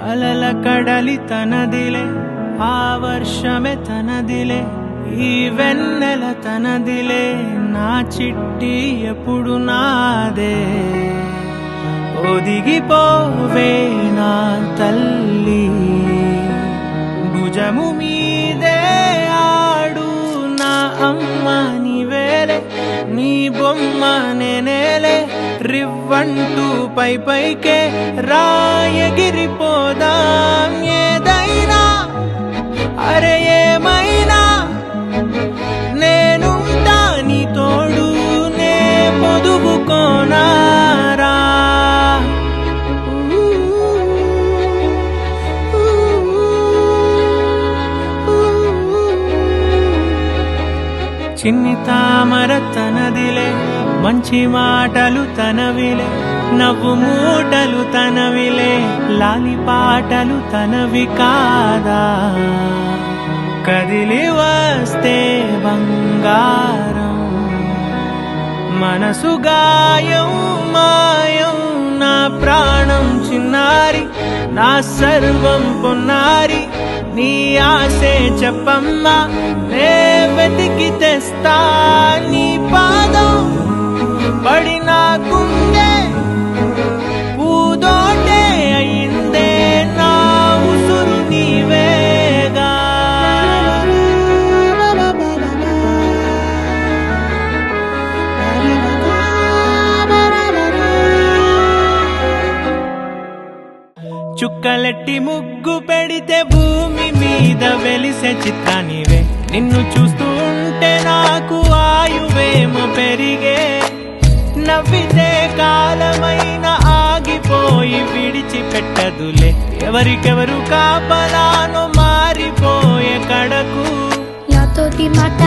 అలల కడలి తనదిలే, ఆ వర్షమే తనదిలే, ఈ వెన్నెల తనదిలే, నా చిట్టి ఎప్పుడు నాదే. ఒదిగిపోవే నా తల్లి, భుజము మీదే ఆడు నా అమ్మ నీవేలే, నీ బొమ్మ నేనేలే, రివ్వంటూ పై పైకే రాయగిరిపోదాం. ఏదైనా అరే ఏమైనా నేనుంటా నీ తోడు, నే పొదుగుకోనారా. చిన్ని తామర తనదిలే, మంచి మాటలు తనవిలే, నవ్వు మూటలు తనవిలే, లాలి పాటలు తనవి కాదా. కదిలి వస్తే బంగారం, మనసు గాయం మాయం, నా ప్రాణం చిన్నారి, నా సర్వం పొన్నారి, నీ ఆశే చెప్పమ్మా, నే వెతికి తెస్తా నీ పాదం. పడిన గుండె పూదోటే అయిందే, నా ఉసురు నీవేగా. చుక్కలెట్టి ముగ్గు పెడితే భూమి మీద వెలిసే చిత్రానివే, నిన్ను చూస్తూ ఉంటే నాకు ఆయువేమో పెరిగే. నవ్వితే కాలమైన ఆగిపోయి విడిచిపెట్టదులే, ఎవరికెవరు కాపలానో మారిపోయే కడకు. నాతోటి మాట